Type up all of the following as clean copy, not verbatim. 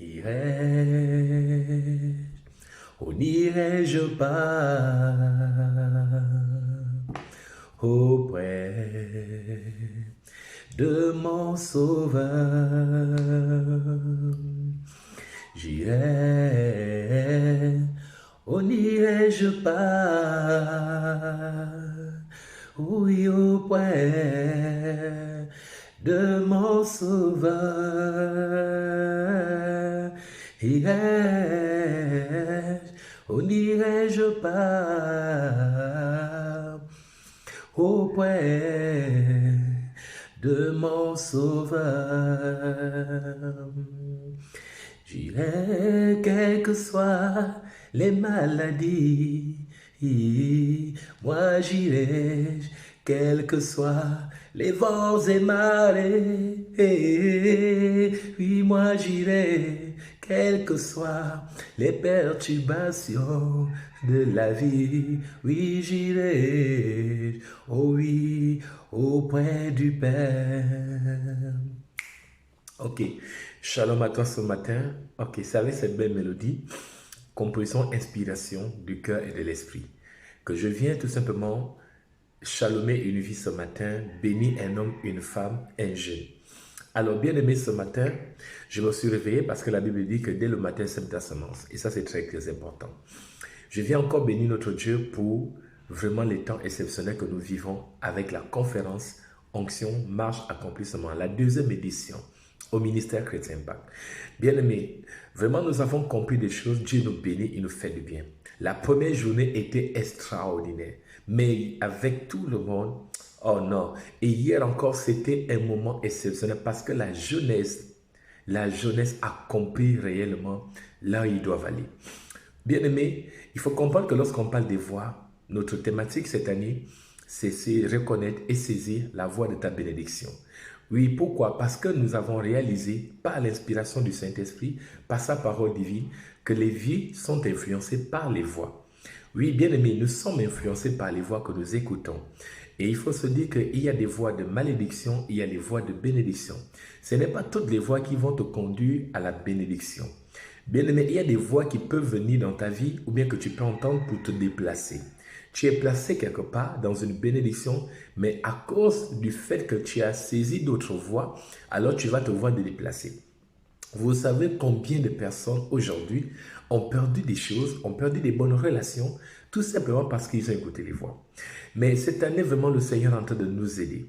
Irai-je, où n'irai-je pas auprès de mon sauveur? J'irai, où n'irai-je pas? Oui, auprès de mon sauveur. Irai-je, où n'irai-je pas? Auprès de mon sauveur. J'irai, quelles que soient les maladies. Moi j'irai, quels que soient les vents et marées. Oui, moi j'irai, quelles que soient les perturbations de la vie. Oui, j'irai, oh oui, auprès du Père. Ok, shalom à toi ce matin. Ok, c'est avec cette belle mélodie, composition, inspiration du cœur et de l'esprit, que je viens tout simplement chalomer une vie ce matin, bénir un homme, une femme, un jeune. Alors, bien aimé, ce matin, je me suis réveillé parce que la Bible dit que dès le matin, sème ta semence. Et ça, c'est très, très important. Je viens encore bénir notre Dieu pour vraiment les temps exceptionnels que nous vivons avec la conférence Onction, Marche, Accomplissement, la deuxième édition au ministère Chrétien Impact. Bien aimé, vraiment nous avons compris des choses, Dieu nous bénit, il nous fait du bien. La première journée était extraordinaire, mais avec tout le monde, oh non. Et hier encore, c'était un moment exceptionnel parce que la jeunesse a compris réellement là où ils doivent aller. Bien aimé, il faut comprendre que lorsqu'on parle des voix, notre thématique cette année, c'est reconnaître et saisir la voix de ta bénédiction. Oui, pourquoi? Parce que nous avons réalisé par l'inspiration du Saint-Esprit, par sa parole divine, que les vies sont influencées par les voix. Oui, bien aimé, nous sommes influencés par les voix que nous écoutons. Et il faut se dire qu'il y a des voix de malédiction, il y a des voix de bénédiction. Ce n'est pas toutes les voix qui vont te conduire à la bénédiction. Bien aimé, il y a des voix qui peuvent venir dans ta vie ou bien que tu peux entendre pour te déplacer. Tu es placé quelque part dans une bénédiction, mais à cause du fait que tu as saisi d'autres voies, alors tu vas te voir de déplacer. Vous savez combien de personnes aujourd'hui ont perdu des choses, ont perdu des bonnes relations, tout simplement parce qu'ils ont écouté les voix. Mais cette année, vraiment, le Seigneur est en train de nous aider.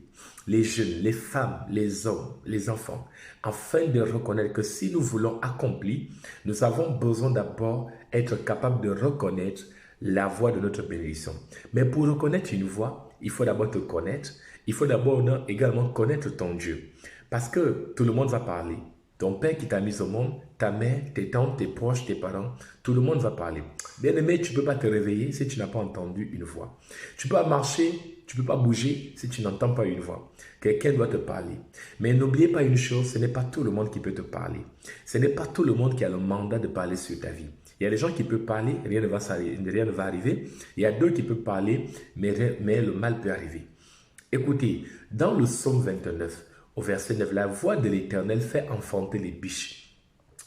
Les jeunes, les femmes, les hommes, les enfants, afin de reconnaître que si nous voulons accomplir, nous avons besoin d'abord être capables de reconnaître la voix de notre bénédiction. Mais pour reconnaître une voix, il faut d'abord te connaître. Il faut d'abord également connaître ton Dieu. Parce que tout le monde va parler. Ton père qui t'a mis au monde, ta mère, tes tantes, tes proches, tes parents, tout le monde va parler. Bien aimé, tu ne peux pas te réveiller si tu n'as pas entendu une voix. Tu peux pas marcher, tu ne peux pas bouger si tu n'entends pas une voix. Quelqu'un doit te parler. Mais n'oubliez pas une chose, ce n'est pas tout le monde qui peut te parler. Ce n'est pas tout le monde qui a le mandat de parler sur ta vie. Il y a des gens qui peuvent parler, rien ne va arriver. Il y a d'autres qui peuvent parler, mais le mal peut arriver. Écoutez, dans le psaume 29, au verset 9, la voix de l'Éternel fait enfanter les biches.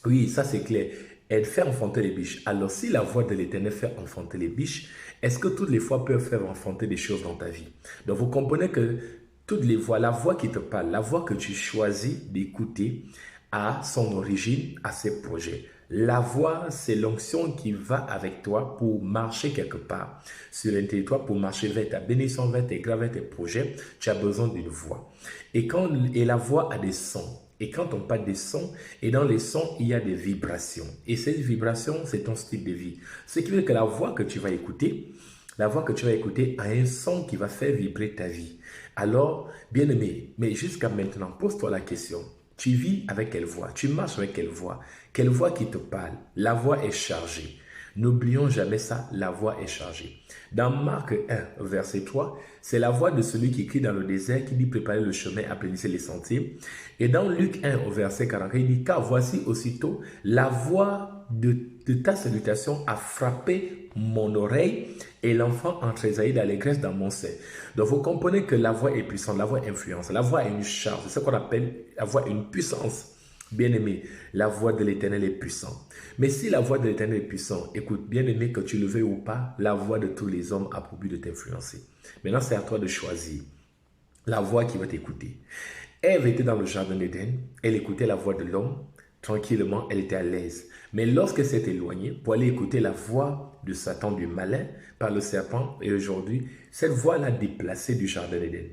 Oui, ça c'est clair. Elle fait enfanter les biches. Alors si la voix de l'Éternel fait enfanter les biches, est-ce que toutes les voix peuvent faire enfanter des choses dans ta vie? Donc vous comprenez que toutes les voix, la voix qui te parle, la voix que tu choisis d'écouter a son origine, à ses projets. La voix, c'est l'onction qui va avec toi pour marcher quelque part sur un territoire, pour marcher vers ta bénédiction, vers tes grâces, vers tes projets. Tu as besoin d'une voix. Et la voix a des sons. Et quand on parle des sons, et dans les sons, il y a des vibrations. Et ces vibrations, c'est ton style de vie. Ce qui veut dire que la voix que tu vas écouter a un son qui va faire vibrer ta vie. Alors, bien aimé, mais jusqu'à maintenant, pose-toi la question. Tu vis avec quelle voix? Tu marches avec quelle voix? Quelle voix qui te parle? La voix est chargée. N'oublions jamais ça, la voix est chargée. Dans Marc 1, verset 3, c'est la voix de celui qui crie dans le désert, qui dit préparez le chemin, aplanissez les sentiers. Et dans Luc 1, au verset 44, il dit car voici aussitôt la voix de ta salutation a frappé mon oreille et l'enfant en trésaillit d'allégresse dans mon sein. Donc vous comprenez que la voix est puissante, la voix influence, la voix a une charge, c'est ce qu'on appelle la voix une puissance. Bien-aimé, la voix de l'Éternel est puissante. Mais si la voix de l'Éternel est puissante, écoute, bien-aimé, que tu le veuilles ou pas, la voix de tous les hommes a pour but de t'influencer. Maintenant, c'est à toi de choisir la voix qui va t'écouter. Ève était dans le jardin d'Éden, elle écoutait la voix de l'homme, tranquillement, elle était à l'aise. Mais lorsqu'elle s'est éloignée pour aller écouter la voix de Satan, du malin, par le serpent, et aujourd'hui, cette voix l'a déplacée du jardin d'Éden.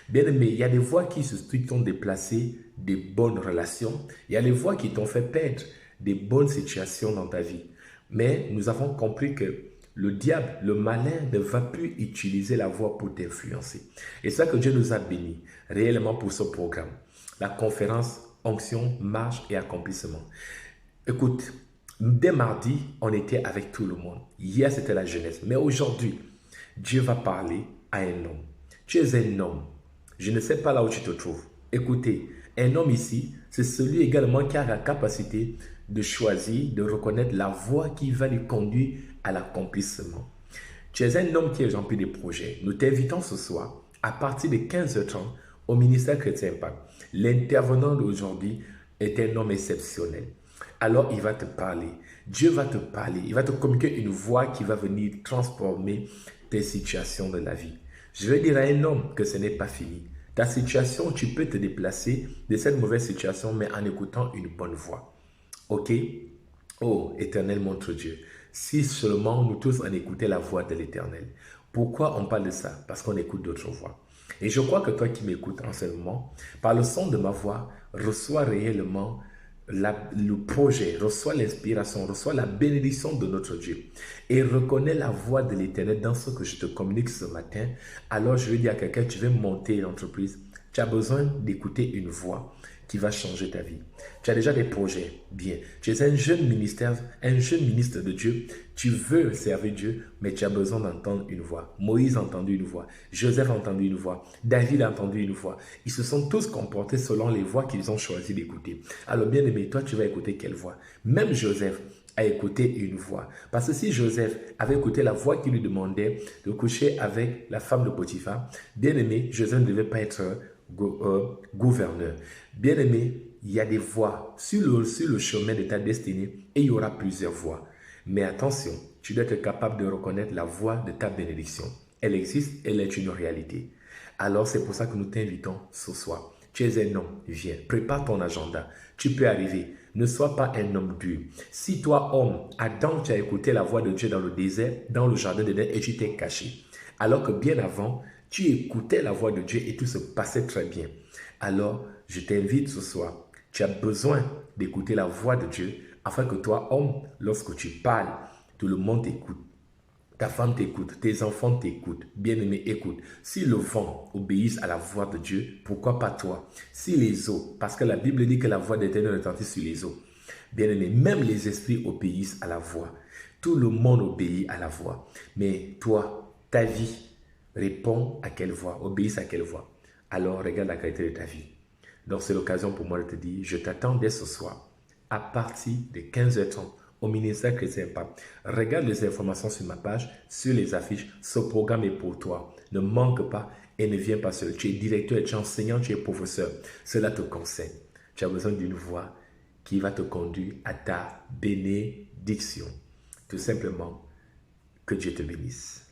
Bien aimé, il y a des voix qui t'ont déplacé des bonnes relations, il y a des voix qui t'ont fait perdre des bonnes situations dans ta vie. Mais nous avons compris que le diable, le malin, ne va plus utiliser la voix pour t'influencer. Et c'est ça que Dieu nous a bénis réellement pour ce programme. La conférence Onction, Marche et Accomplissement. Écoute, dès mardi, on était avec tout le monde. Hier, c'était la jeunesse. Mais aujourd'hui, Dieu va parler à un homme. Tu es un homme. Je ne sais pas là où tu te trouves. Écoutez, un homme ici, c'est celui également qui a la capacité de choisir, de reconnaître la voie qui va lui conduire à l'accomplissement. Tu es un homme qui est rempli de projets. Nous t'invitons ce soir, à partir de 15h30, au ministère Chrétien Impact. L'intervenant d'aujourd'hui est un homme exceptionnel. Alors, il va te parler. Dieu va te parler. Il va te communiquer une voix qui va venir transformer tes situations de la vie. Je vais dire à un homme que ce n'est pas fini. Ta situation, tu peux te déplacer de cette mauvaise situation, mais en écoutant une bonne voix. Ok? Oh, Éternel, montre Dieu. Si seulement nous tous en écoutions la voix de l'Éternel. Pourquoi on parle de ça? Parce qu'on écoute d'autres voix. Et je crois que toi qui m'écoutes en ce moment, par le son de ma voix, reçois réellement le projet, reçois l'inspiration, reçois la bénédiction de notre Dieu et reconnais la voix de l'Éternel dans ce que je te communique ce matin. Alors je vais dire à quelqu'un, tu veux monter l'entreprise, tu as besoin d'écouter une voix qui va changer ta vie. Tu as déjà des projets, bien. Tu es un jeune ministre de Dieu. Tu veux servir Dieu, mais tu as besoin d'entendre une voix. Moïse a entendu une voix. Joseph a entendu une voix. David a entendu une voix. Ils se sont tous comportés selon les voix qu'ils ont choisi d'écouter. Alors bien aimé, toi tu vas écouter quelle voix? Même Joseph a écouté une voix. Parce que si Joseph avait écouté la voix qui lui demandait de coucher avec la femme de Potiphar, bien aimé, Joseph ne devait pas être gouverneur. Bien-aimé, il y a des voies sur le chemin de ta destinée et il y aura plusieurs voies. Mais attention, tu dois être capable de reconnaître la voie de ta bénédiction. Elle existe, elle est une réalité. Alors c'est pour ça que nous t'invitons ce soir. Tu es un homme, viens, prépare ton agenda. Tu peux arriver. Ne sois pas un homme dur. Si toi, homme, Adam, tu as écouté la voix de Dieu dans le désert, dans le jardin d'Éden et tu t'es caché. Alors que bien avant, tu écoutais la voix de Dieu et tout se passait très bien. Alors, je t'invite ce soir, tu as besoin d'écouter la voix de Dieu afin que toi, homme, lorsque tu parles, tout le monde t'écoute. Ta femme t'écoute, tes enfants t'écoutent, bien-aimé, écoute. Si le vent obéisse à la voix de Dieu, pourquoi pas toi? Si les eaux, parce que la Bible dit que la voix d'Éternel retentit sur les eaux, bien-aimé, même les esprits obéissent à la voix. Tout le monde obéit à la voix. Mais toi, ta vie, réponds à quelle voix, obéis à quelle voix. Alors regarde la qualité de ta vie. Donc c'est l'occasion pour moi de te dire, je t'attends dès ce soir, à partir de 15h30, au ministère Chrétien Impact. Regarde les informations sur ma page, sur les affiches. Ce programme est pour toi. Ne manque pas et ne viens pas seul. Tu es directeur, tu es enseignant, tu es professeur. Cela te concerne. Tu as besoin d'une voix qui va te conduire à ta bénédiction. Tout simplement, que Dieu te bénisse.